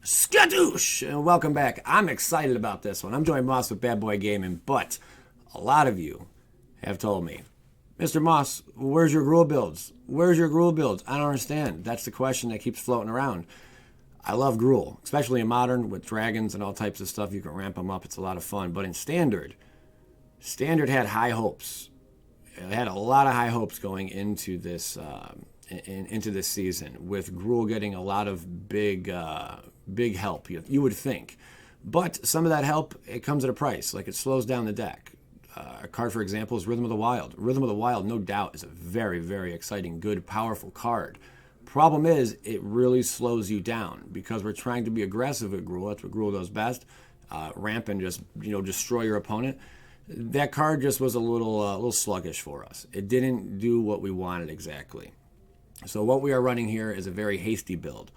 Skadoosh! And welcome back. I'm excited about this one. I'm joining Moss with Bad Boy Gaming, but a lot of you have told me, Mr. Moss, where's your Gruel builds? Where's your Gruel builds? I don't understand. That's the question that keeps floating around. I love Gruel, especially in Modern with dragons and all types of stuff. You can ramp them up. It's a lot of fun. But in Standard had high hopes. It had a lot of high hopes going into this into this season, with Gruel getting a lot of big help, you would think. But some of that help, it comes at a price. Like, it slows down the deck. A card, for example, is Rhythm of the Wild. Rhythm of the Wild, no doubt, is a very, very exciting, good, powerful card. Problem is, it really slows you down because we're trying to be aggressive at Gruel. That's what Gruel does best. Ramp and just destroy your opponent. That card just was a little sluggish for us. It didn't do what we wanted exactly. So what we are running here is a very hasty build.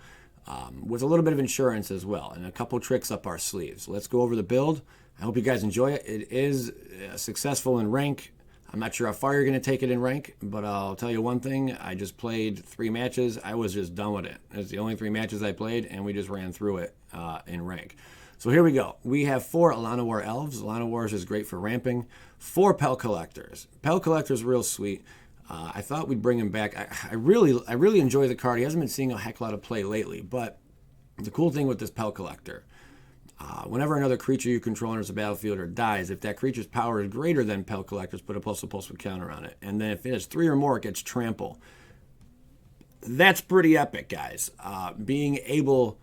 With a little bit of insurance as well, and a couple tricks up our sleeves. Let's go over the build. I hope you guys enjoy it. It is successful in rank. I'm not sure how far you're going to take it in rank, but I'll tell you one thing. I just played 3 matches. I was just done with it. It's the only 3 matches I played, and we just ran through it in rank. So here we go. We have 4 Llanowar Elves. Llanowar is great for ramping. 4 Pelt Collectors. Pelt Collector's real sweet. I thought we'd bring him back. I really enjoy the card. He hasn't been seeing a heck of a lot of play lately, but the cool thing with this Pelt Collector, whenever another creature you control enters the battlefield or dies, if that creature's power is greater than Pelt Collector's, put a +++ with counter on it. And then if it has 3 or more, it gets trample. That's pretty epic, guys. Being able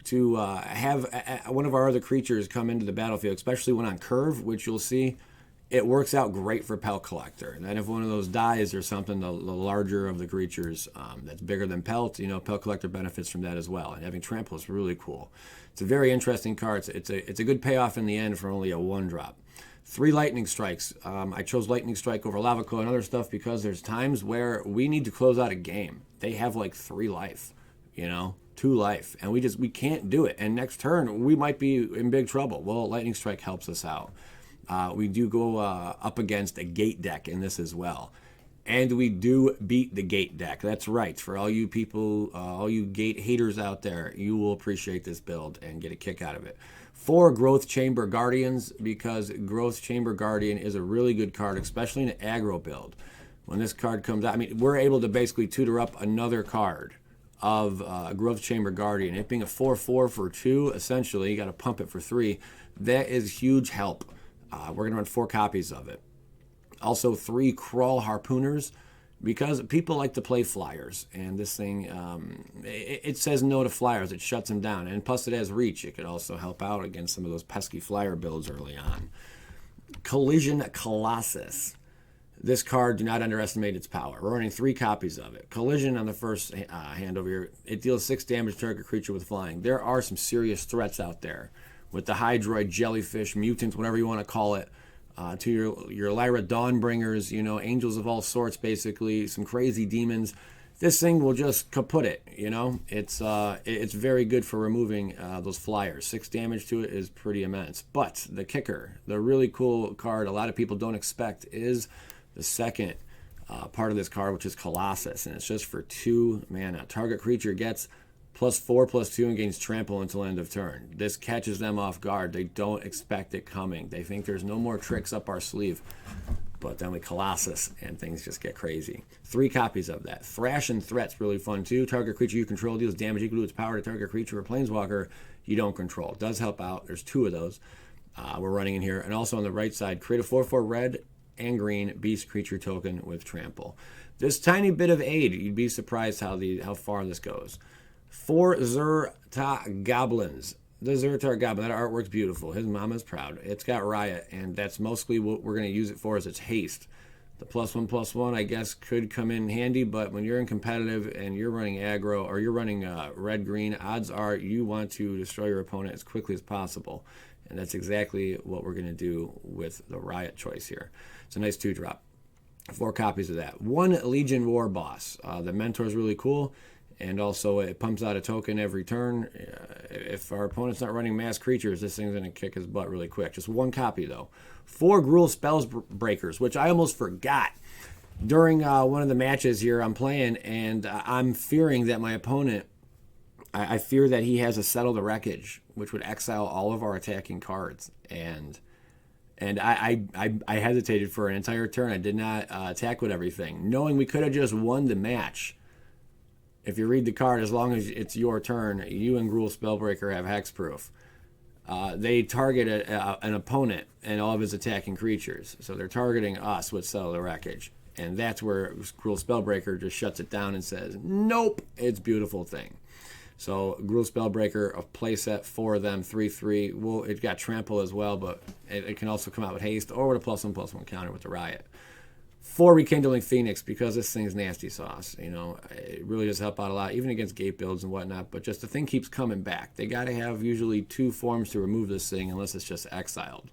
to have one of our other creatures come into the battlefield, especially when on curve, which you'll see, it works out great for Pelt Collector. And then if one of those dies or something, the larger of the creatures that's bigger than Pelt, Pelt Collector benefits from that as well. And having Trample is really cool. It's a very interesting card. It's a good payoff in the end for only a 1-drop. 3 Lightning Strikes. I chose Lightning Strike over Lava Coil and other stuff because there's times where we need to close out a game. They have like 3 life, 2 life, and we can't do it. And next turn, we might be in big trouble. Well, Lightning Strike helps us out. We do go up against a gate deck in this as well. And we do beat the gate deck. That's right. For all you people, all you gate haters out there, you will appreciate this build and get a kick out of it. 4 Growth Chamber Guardians, because Growth Chamber Guardian is a really good card, especially in an aggro build. When this card comes out, we're able to basically tutor up another card of Growth Chamber Guardian. It being a 4/4 for 2, essentially, you got to pump it for 3. That is huge help. We're going to run 4 copies of it. Also 3 Kraul Harpooners, because people like to play flyers, and this thing, it says no to flyers. It shuts them down, and plus it has reach. It could also help out against some of those pesky flyer builds early on. Collision Colossus. This card, do not underestimate its power. We're running 3 copies of it. Collision on the first hand over here. It deals 6 damage to target creature with flying. There are some serious threats out there with the Hydroid, Jellyfish, Mutants, whatever you want to call it, to your Lyra Dawnbringers, angels of all sorts, basically, some crazy demons. This thing will just kaput it, It's very good for removing those flyers. 6 damage to it is pretty immense. But the kicker, the really cool card a lot of people don't expect, is the second part of this card, which is Colossus, and it's just for 2 mana. Target creature gets +4/+2 and gains trample until end of turn. This catches them off guard. They don't expect it coming. They think there's no more tricks up our sleeve. But then we Colossus and things just get crazy. 3 copies of that. Thrash and Threat's really fun too. Target creature you control deals damage equal to its power to target creature or planeswalker you don't control. It does help out. There's 2 of those we're running in here. And also on the right side, create a 4/4 red and green beast creature token with trample. This tiny bit of aid, you'd be surprised how far this goes. 4 Zhur-Taa Goblins. The Zhur-Taa Goblin, that artwork's beautiful. His mama's proud. It's got Riot, and that's mostly what we're going to use it for, is its haste. The +1/+1, I guess, could come in handy, but when you're in competitive and you're running aggro, or you're running red-green, odds are you want to destroy your opponent as quickly as possible. And that's exactly what we're going to do with the Riot choice here. It's a nice 2-drop. 4 copies of that. 1 Legion Warboss. The Mentor's really cool. And also, it pumps out a token every turn. If our opponent's not running mass creatures, this thing's going to kick his butt really quick. Just 1 copy, though. 4 Gruul Spellbreakers, which I almost forgot during one of the matches here I'm playing, and I'm fearing that my opponent I fear that he has a Settle the Wreckage, which would exile all of our attacking cards. And I hesitated for an entire turn. I did not attack with everything, knowing we could have just won the match. If you read the card, as long as it's your turn, you and Gruul Spellbreaker have hexproof. They target an opponent and all of his attacking creatures. So they're targeting us with Settle the Wreckage. And that's where Gruul Spellbreaker just shuts it down and says, nope, it's a beautiful thing. So Gruul Spellbreaker, a playset for them, 3/3. Well, it got trample as well, but it can also come out with haste or with a +1/+1 counter with the Riot. 4 Rekindling Phoenix, because this thing's nasty sauce. You know, it really does help out a lot, even against gate builds and whatnot. But just the thing keeps coming back. They got to have usually 2 forms to remove this thing, unless it's just exiled.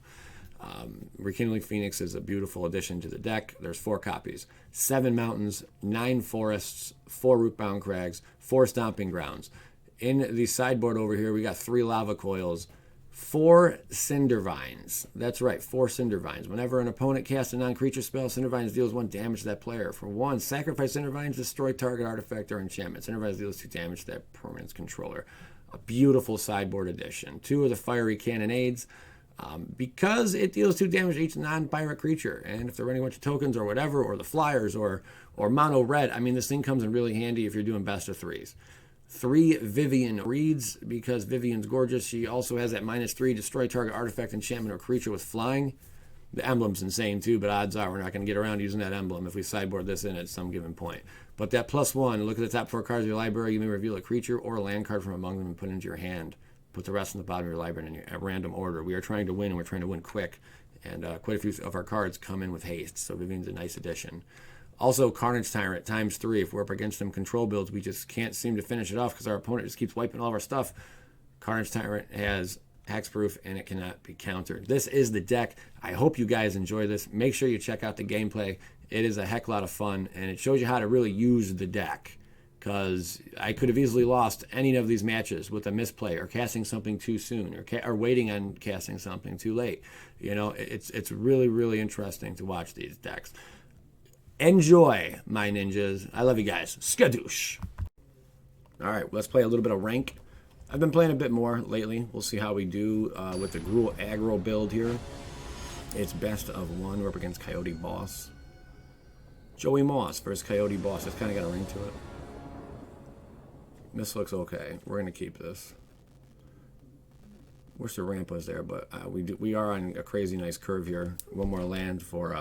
Rekindling Phoenix is a beautiful addition to the deck. There's 4 copies, 7 mountains, 9 forests, 4 rootbound crags, 4 stomping grounds. In the sideboard over here, we got 3 lava coils, 4 Cindervines. That's right, 4 Cindervines. Whenever an opponent casts a non-creature spell, Cindervines deals 1 damage to that player. For 1, sacrifice Cindervines, destroy target artifact or enchantment. Cindervines deals 2 damage to that permanent's controller. A beautiful sideboard addition. 2 of the Fiery Cannonades, because it deals 2 damage to each non-pirate creature. And if they're running a bunch of tokens or whatever, or the flyers, or mono red, I mean, this thing comes in really handy if you're doing best of 3s. 3 Vivien Reids, because Vivien's gorgeous. She also has that -3, destroy target artifact, enchantment, or creature with flying. The emblem's insane too, but odds are we're not going to get around using that emblem if we sideboard this in at some given point. But that +1, look at the top 4 cards of your library. You may reveal a creature or a land card from among them and put it into your hand. Put the rest in the bottom of your library in a random order. We are trying to win, and we're trying to win quick. And quite a few of our cards come in with haste, so Vivien's a nice addition. Also, Carnage Tyrant ×3. If we're up against them control builds, we just can't seem to finish it off because our opponent just keeps wiping all of our stuff. Carnage Tyrant has hexproof, and it cannot be countered. This is the deck. I hope you guys enjoy this. Make sure you check out the gameplay. It is a heck lot of fun, and it shows you how to really use the deck. Because I could have easily lost any of these matches with a misplay or casting something too soon or waiting on casting something too late. You know, it's really, really interesting to watch these decks. Enjoy, my ninjas. I love you guys. Skadoosh. All right, let's play a little bit of rank. I've been playing a bit more lately. We'll see how we do with the Gruul aggro build here. It's best of 1. We're up against Coyote Boss. Joey Moss versus Coyote Boss. It's kind of got a ring to it. This looks okay. We're going to keep this. Wish the ramp was there, but we are on a crazy nice curve here. 1 more land for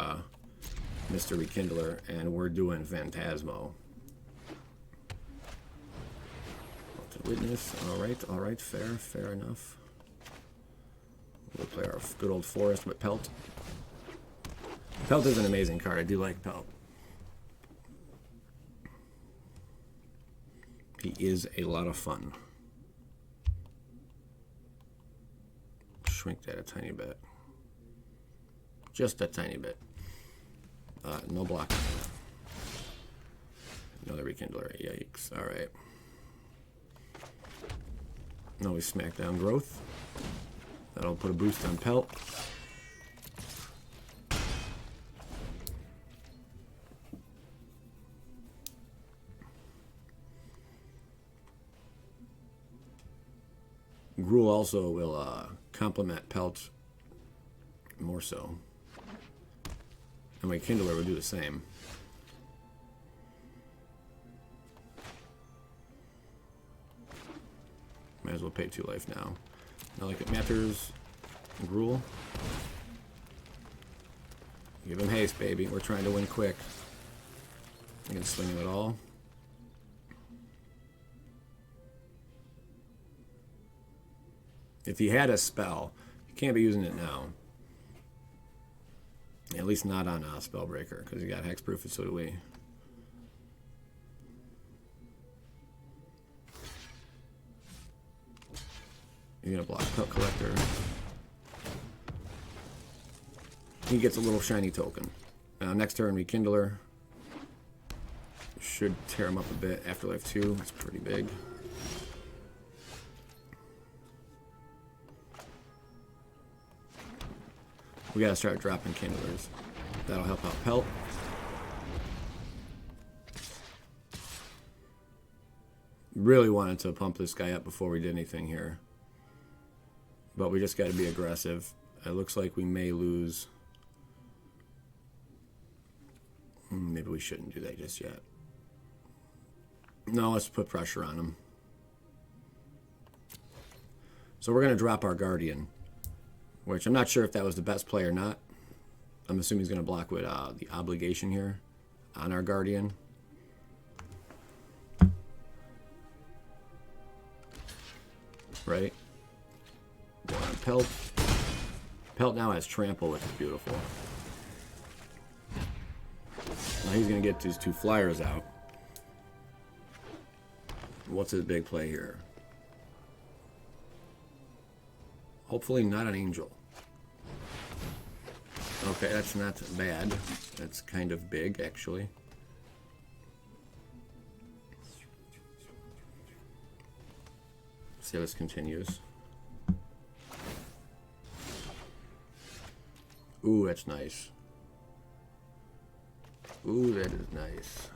Mr. Rekindler, and we're doing Phantasmo. To witness. All right. Fair enough. We'll play our good old forest with Pelt. Pelt is an amazing card. I do like Pelt. He is a lot of fun. Shrink that a tiny bit. Just a tiny bit. No block. Another Rekindler. Yikes. Alright. Now we smack down Growth. That'll put a boost on Pelt. Gruel also will complement Pelt more so. And my Kindler would do the same. Might as well pay 2 life now. Not like it matters. Gruel. Give him haste, baby. We're trying to win quick. I can sling him at all. If he had a spell, you can't be using it now. At least not on Spellbreaker, because he got hexproof, and so do we. You're going to block Pelt Collector. He gets a little shiny token. Next turn, Rekindler. Should tear him up a bit. Afterlife 2, that's pretty big. We gotta start dropping Kindlers. That'll help out Pelt. Really wanted to pump this guy up before we did anything here. But we just got to be aggressive. It looks like we may lose. Maybe we shouldn't do that just yet. No, let's put pressure on him. So we're going to drop our Guardian, which I'm not sure if that was the best play or not. I'm assuming he's going to block with the Obligation here on our Guardian. Right? Go on Pelt. Pelt now has Trample, which is beautiful. Now he's going to get these 2 flyers out. What's his big play here? Hopefully not an Angel. Okay, that's not bad. That's kind of big, actually. See how this continues. Ooh, that's nice. Ooh, that is nice.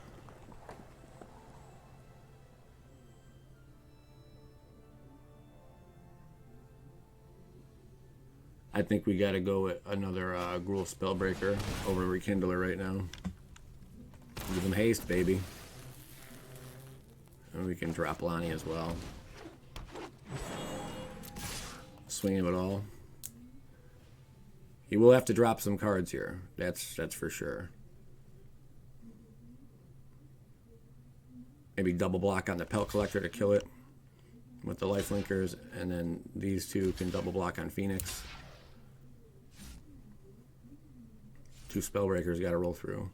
I think we got to go with another Gruul Spellbreaker over Rekindler right now. Give him haste, baby. And we can drop Lonnie as well. Swing him at all. He will have to drop some cards here. That's for sure. Maybe double block on the Pelt Collector to kill it with the life linkers, and then these 2 can double block on Phoenix. 2 Spellbreakers got to roll through.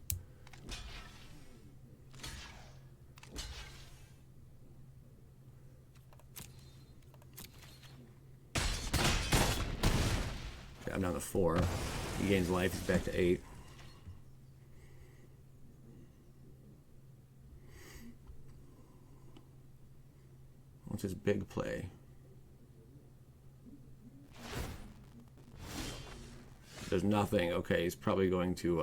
Okay, I'm down to 4. He gains life. He's back to 8. What's his big play? There's nothing. Okay, he's probably going to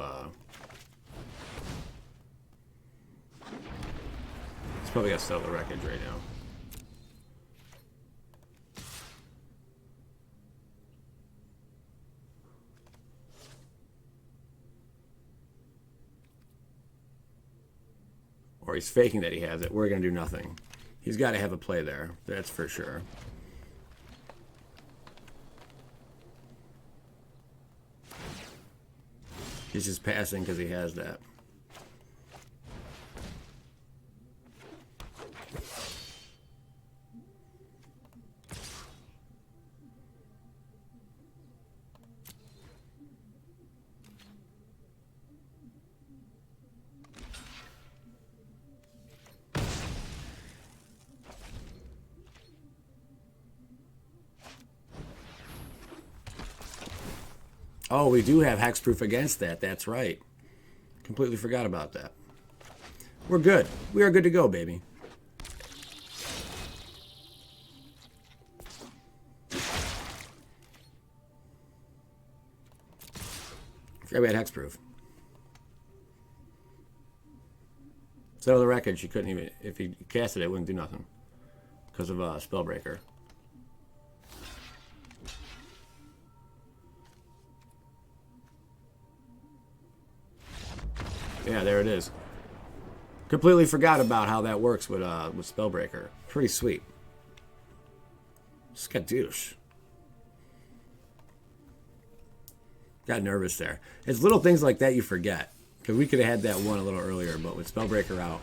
he's probably got to settle the wreckage right now. Or he's faking that he has it. We're going to do nothing. He's got to have a play there. That's for sure. He's just passing because he has that. Oh, we do have hexproof against that. That's right. Completely forgot about that. We're good. We are good to go, baby. Forgot we had hexproof. So the wreckage, you couldn't even, if he casted it, it wouldn't do nothing because of Spellbreaker. Yeah, there it is. Completely forgot about how that works with Spellbreaker. Pretty sweet. Skadoosh. Got nervous there. It's little things like that you forget. Because we could have had that one a little earlier, but with Spellbreaker out,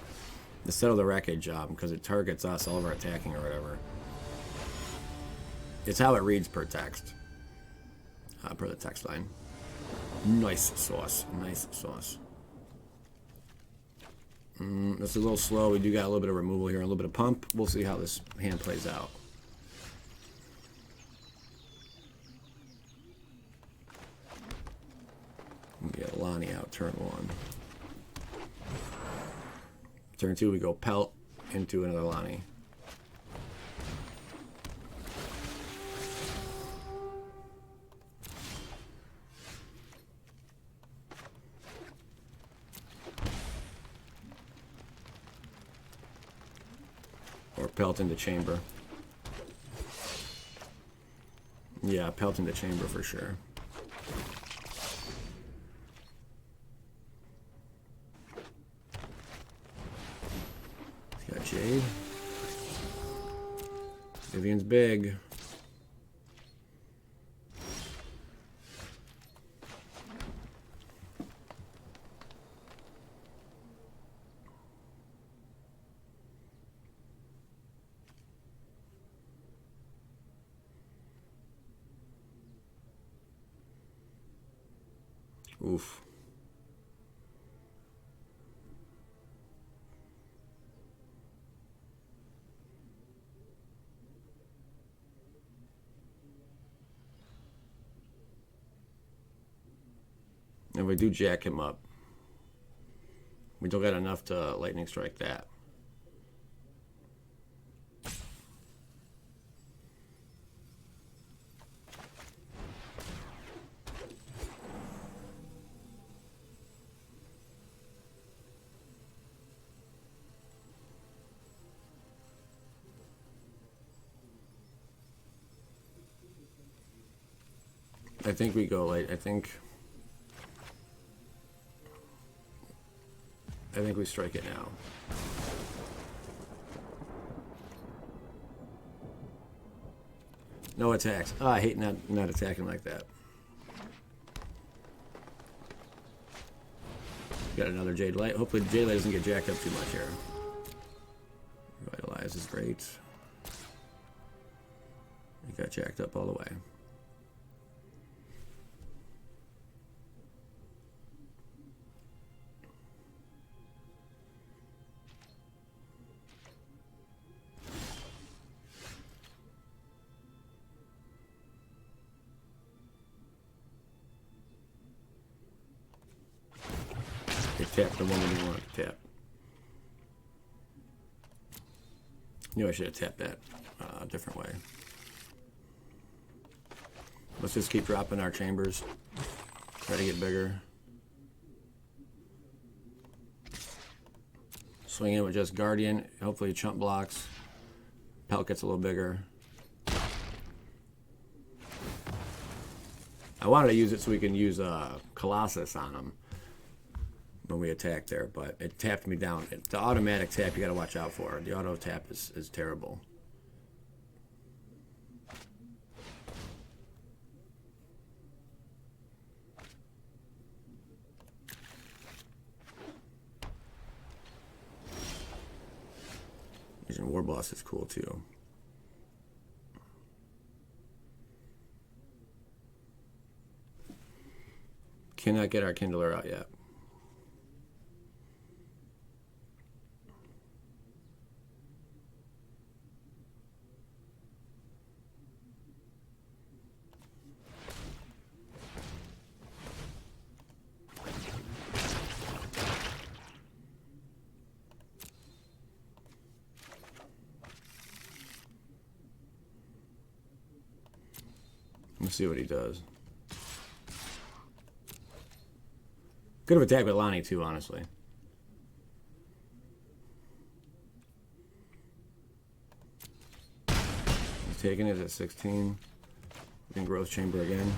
to settle the wreckage, because it targets us, all of our attacking or whatever. It's how it reads per text. Per the text line. Nice sauce. Nice sauce. That's a little slow. We do got a little bit of removal here, a little bit of pump. We'll see how this hand plays out. Get Lonnie out turn 1. Turn 2, we go Pelt into another Lonnie. Or Pelt into chamber. Yeah, Pelt into chamber for sure. He's got Jade. Vivien's big. Oof. And we do jack him up. We don't got enough to lightning strike that. I think we go like I think we strike it now. No attacks. Oh, I hate not attacking like that. Got another Jade Light. Hopefully Jade Light doesn't get jacked up too much here. Revitalize is great. He got jacked up all the way. Tap the one we didn't want to tap. Knew I should have tapped that a different way. Let's just keep dropping our chambers. Try to get bigger. Swing in with just Guardian. Hopefully chump blocks. Pelt gets a little bigger. I wanted to use it so we can use Colossus on him when we attack there, but it tapped me down. The automatic tap you got to watch out for. The auto tap is terrible. Legion Warboss is cool too. Cannot get our Kindler out yet. Let's see what he does. Could have attacked with Lonnie too, honestly. He's taking it at 16. Then growth chamber again.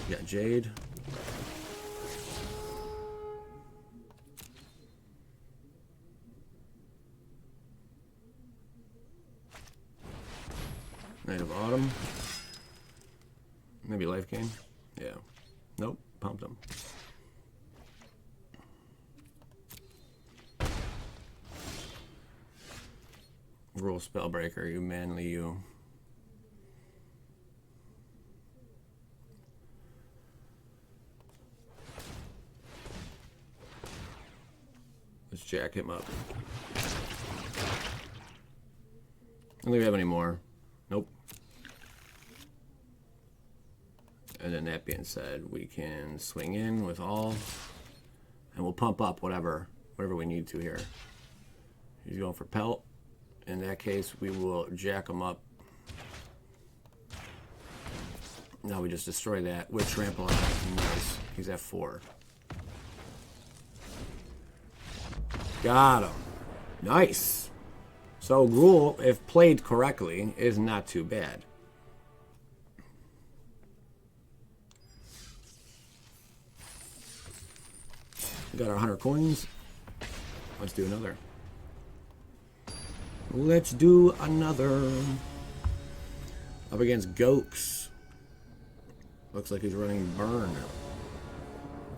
Got Jade. Knight of Autumn. Maybe life gain. Yeah. Nope. Pumped him. Gruul Spellbreaker, you manly you. Let's jack him up. I don't think we have any more. Nope. And then that being said, we can swing in with all, and we'll pump up whatever we need to here. He's going for Pelt. In that case, we will jack him up Now we just destroy that with trample on it. Nice. He's at 4. Got him. Nice. So Gruel, if played correctly, is not too bad. We got our 100 coins. Let's do another. Let's do another. Up against Gokes. Looks like he's running Burn.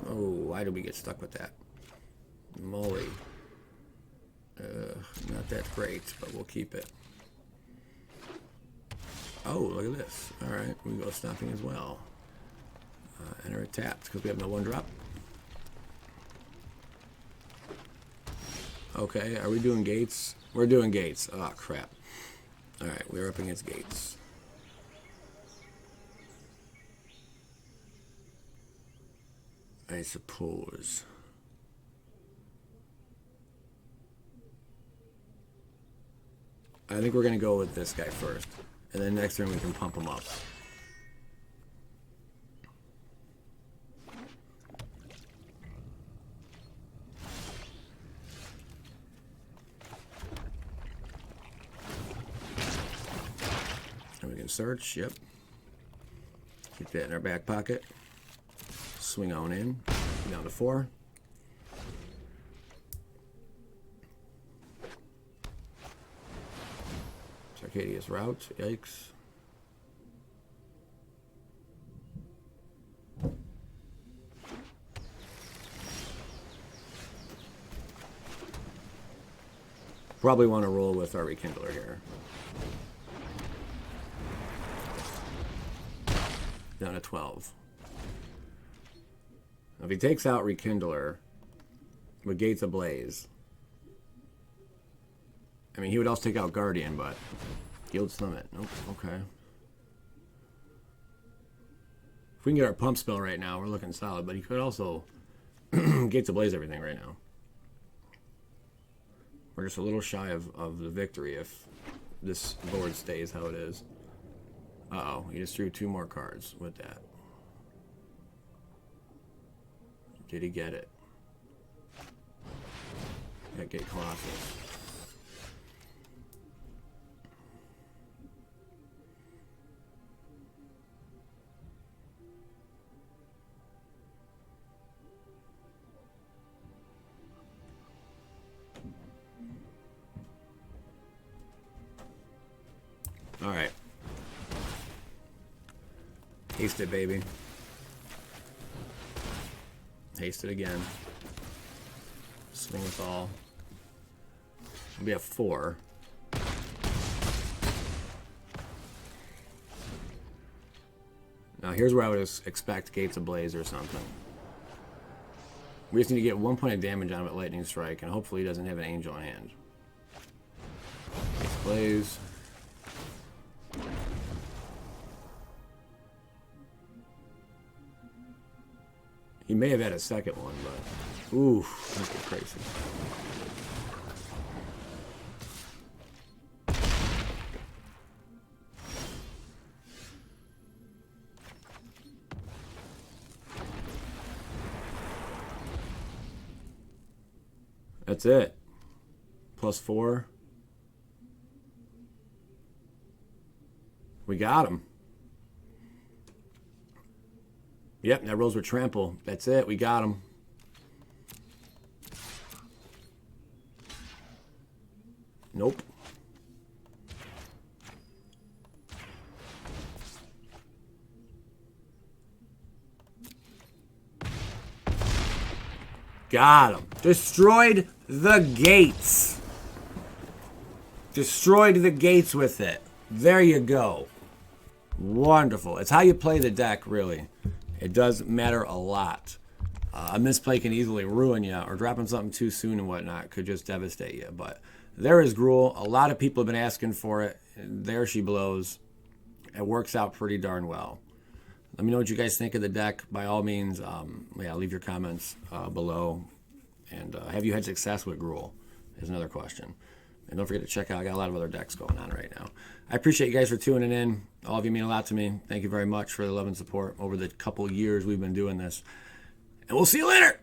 Oh, why did we get stuck with that? Moly. Not that great, but we'll keep it. Oh, look at this. Alright, we can go Stomping as well. Enter it tapped, because we have no 1-drop. Okay, are we doing gates? We're doing gates. Oh, crap. Alright, we're up against gates. I suppose. I think we're going to go with this guy first. And then next turn we can pump him up. And we can search, yep. Keep that in our back pocket. Swing on in. Down to 4. Arcadius Route, yikes. Probably want to roll with our Rekindler here. Down to 12. Now if he takes out Rekindler with Gates Ablaze, I mean, he would also take out Guardian, but Guild Summit. Nope, okay. If we can get our pump spell right now, we're looking solid, but he could also Gates Ablaze everything right now. We're just a little shy of the victory if this board stays how it is. Uh-oh, he just drew 2 more cards with that. Did he get it? Yeah, get Colossus. All right. Haste it, baby. Haste it again. Swing with all. We have 4. Now here's where I would expect Gates Ablaze or something. We just need to get 1 point of damage on him at Lightning Strike, and hopefully he doesn't have an Angel in hand. Gates Ablaze. He may have had a second one, but ooh, that's crazy. That's it. +4. We got him. Yep, that rolls with Trample. That's it. We got him. Nope. Got him. Destroyed the gates. Destroyed the gates with it. There you go. Wonderful. It's how you play the deck, really. It does matter a lot. A misplay can easily ruin you, or dropping something too soon and whatnot could just devastate you. But there is Gruel. A lot of people have been asking for it. There she blows. It works out pretty darn well. Let me know what you guys think of the deck. By all means, yeah, leave your comments below. And have you had success with Gruel is another question. And don't forget to check out, I got a lot of other decks going on right now. I appreciate you guys for tuning in. All of you mean a lot to me. Thank you very much for the love and support over the couple years we've been doing this. And we'll see you later.